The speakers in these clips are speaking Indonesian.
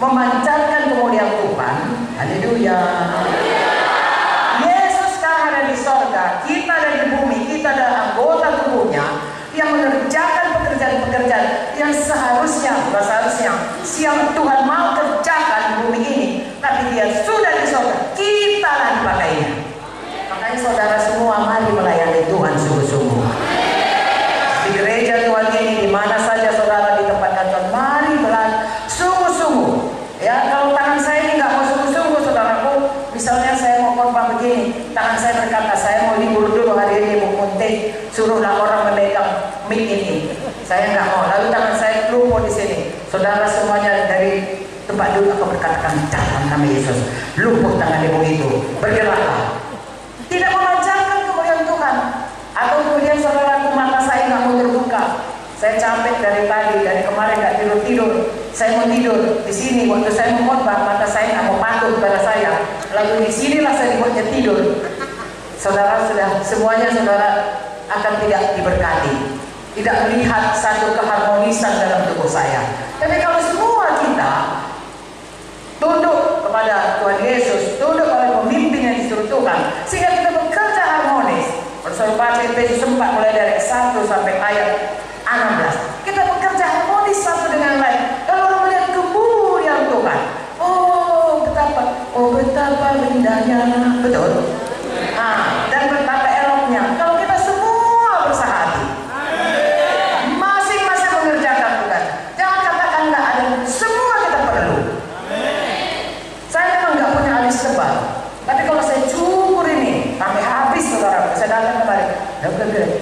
memancarkan kemuliaan Tuhan. Haleluya. Yesus sekarang ada di sorga, kita ada di bumi, kita ada anggota tubuhnya yang mengerjakan pekerjaan-pekerjaan yang seharusnya siang Tuhan mau kerjakan di bumi ini, tapi dia sudah di sorga, kita lah dipakainya. Makanya saudara semua, mari melayani Tuhan sungguh-sungguh. Di gereja Tuhan ini, di mana saja saudara ditempatkan Tuhan, mari sungguh-sungguh. Ya, kalau tangan saya ini nggak mau sungguh-sungguh, saudaraku, misalnya saya mau khotbah begini, tangan saya berkata, saya mau libur dulu hari ini, mau muntah, suruhlah orang memegang mic ini. Saya nggak mau. Lalu tangan saya lumpuh di sini. Saudara semuanya dari tempat duduk aku berkatakan, dalam nama Yesus, lumpuh tangan ibu itu, bergeraklah. Tidak memancarkan kemuliaan Tuhan. Atau kemudian saudaraku, mata saya nggak mau terbuka. Saya capek dari tadi, dari kemarin nggak tidur. Saya mau tidur di sini. Waktu saya mau khotbah, mata saya nggak mau patuh kepada saya. Lalu di sinilah saya dibuatnya tidur. Saudara sudah semuanya saudara akan tidak diberkati, tidak melihat satu keharmonisan dalam tubuh saya. Tapi kalau semua kita tunduk kepada Tuhan Yesus, tunduk kepada pemimpin yang disuruh Tuhan, sehingga kita bekerja harmonis. Saudara baca Efesus 4 mulai dari 1 sampai ayat 16. Kita bekerja harmonis satu dengan lain. Kalau orang melihat kemuliaan Tuhan, betapa indahnya, betul. Dan betapa eloknya kalau kita semua bersahati, masing-masing mengerjakan tugas. Jangan katakan nggak ada, semua kita perlu. Saya memang nggak punya alis tebal, tapi kalau saya cukur ini sampai habis, saudara, saya datang kemarin,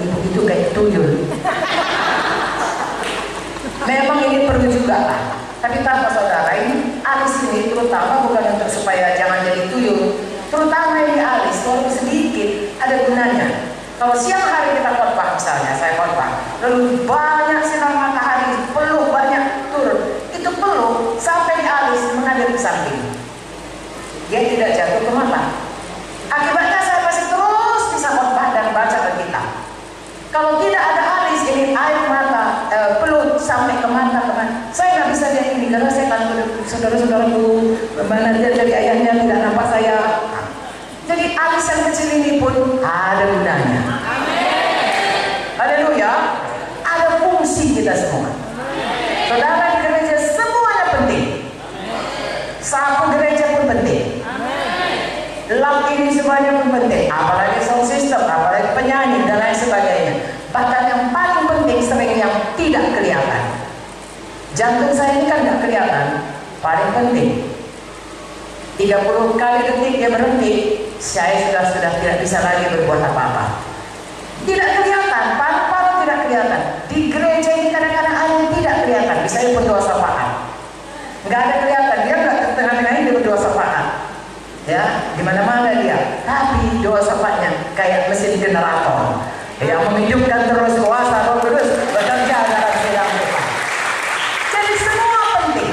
ibu itu kayak tuyul. Memang ini perlu juga lah. Tapi tanpa saudara, ini alis ini terutama bukan untuk supaya jangan jadi tuyul. Terutama ini alis, walaupun sedikit, ada gunanya. Kalau siang hari kita khotbah, misalnya saya khotbah, lalu banyak sinar matahari, peluh banyak turun, itu peluh sampai di alis mengalir ke samping. Dia tidak jatuh ke mata. Akibatnya saya masih terus bisa khotbah dan baca Alkitab. Kalau tidak ada alis, ini air mata, peluh sampai ke mata, saya nggak bisa lihat ini karena saya takut saudara-saudaraku mana dia dari ayahnya tidak nampak saya. Jadi alis yang kecil ini pun ada gunanya. Haleluya. Ada fungsi kita semua. Saudara di gereja semuanya penting. Sapu gereja pun penting. Lamp ini semuanya pun penting. Apalagi sound system, apalagi penyanyi dan lain sebagainya. Bahkan yang paling penting sering yang tidak kelihatan. Jantung saya ini kan nggak kelihatan. Paling penting. 30 kali detik dia berhenti, saya sudah tidak bisa lagi berbuat apa-apa. Tidak kelihatan, paru-paru tidak kelihatan. Di gereja ini kadang-kadang ada yang tidak kelihatan. Misalnya berdoa sapaan, nggak ada kelihatan, dia nggak tengah-tengah ini berdoa sapaan. Ya, di mana-mana dia. Tapi doa sapaannya kayak mesin generator yang menghidupkan terus kuasa Roh Kudus bekerja dalam sidang Tuhan. Jadi semua penting.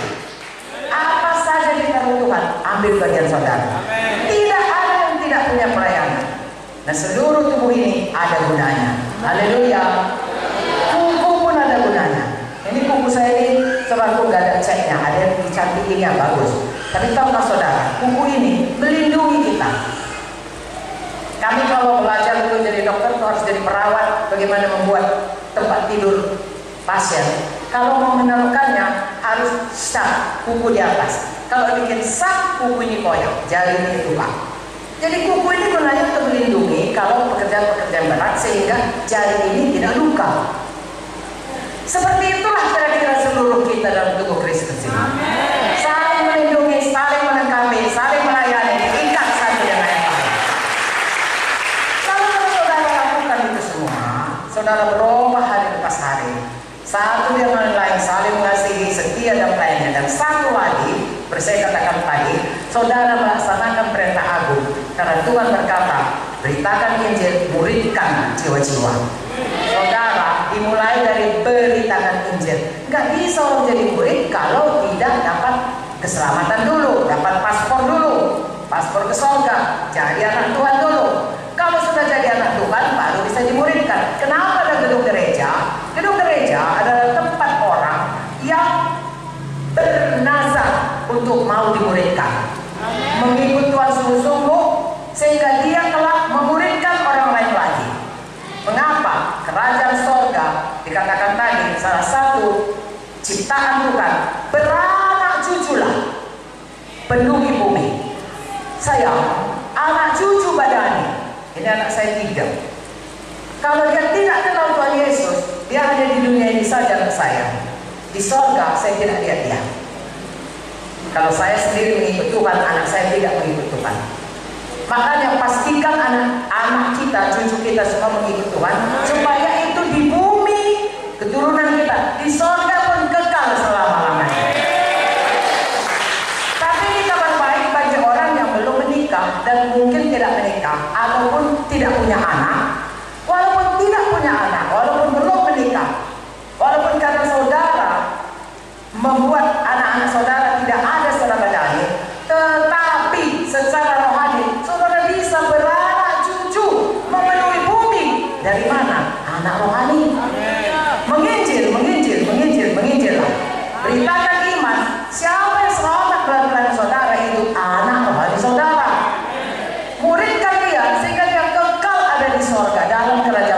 Apa saja di dalam Tuhan, ambil bagian saudara. Tidak ada yang tidak punya pelayanan. Nah, seluruh tubuh ini ada gunanya. Haleluya. Kuku pun ada gunanya. Ini kuku saya ini selalu nggak ada catnya, ada yang dicantikinya bagus. Tapi tahukah saudara, kuku ini melindungi kita. Kami kalau belajar dulu jadi dokter itu harus jadi perawat, bagaimana membuat tempat tidur pasien. Kalau mau menaruhkannya harus sak kuku di atas. Kalau bikin sak kuku ini koyak, jari ini tumpah. Jadi kuku ini gunanya untuk melindungi kalau pekerjaan-pekerjaan berat sehingga jari ini tidak luka. Seperti itulah kira-kira seluruh kita dalam tubuh Kristus ini. Saling melindungi, saling melengkapi, saling melayani, diikat satu dengan yang lain. Kalau saudara lakukan itu semua, saudara berubah hari lepas hari. Satu dengan lain saling mengasihi, setia dan pelayannya. Dan satu lagi, saya katakan tadi, saudara melaksanakan perintah agung. Karena Tuhan berkata, beritakan Injil, muridkan jiwa-jiwa. Saudara, dimulai dari beritakan Injil. Nggak bisa orang jadi murid kalau tidak dapat keselamatan dulu, dapat paspor dulu, paspor ke surga, jadi anak Tuhan dulu. Kalau sudah jadi anak Tuhan, baru bisa dimuridkan. Kenapa ada gedung gereja? Gedung gereja adalah tempat orang yang bernazar untuk salah satu ciptaan Tuhan, beranak cuculah, penuhi bumi. Sayang, anak cucu badani, ini anak saya 3. Kalau dia tidak kenal Tuhan Yesus, dia hanya di dunia ini saja anak saya. Di sorga saya tidak lihat dia. Kalau saya sendiri mengikut Tuhan, anak saya tidak mengikut Tuhan. Makanya pastikan anak kita, cucu kita semua mengikut Tuhan, supaya itu di bumi, keturunan kita, di sorga pun kekal selama-lamanya. Tapi ini kabar baik bagi orang yang belum menikah dan mungkin tidak menikah ataupun tidak punya anak. Walaupun tidak punya anak, walaupun belum menikah, walaupun karena saudara membuat anak-anak saudara tidak ada secara badani, tetapi secara rohani saudara bisa beranak cucu, memenuhi bumi. Dari mana? Anak rohani. Menginjil, menginjil, menginjil, menginjil. Beritakan iman. Siapa yang selamat dalam saudara itu anak rohani saudara. Muridkan dia sehingga dia kekal ada di sorga dalam kerajaan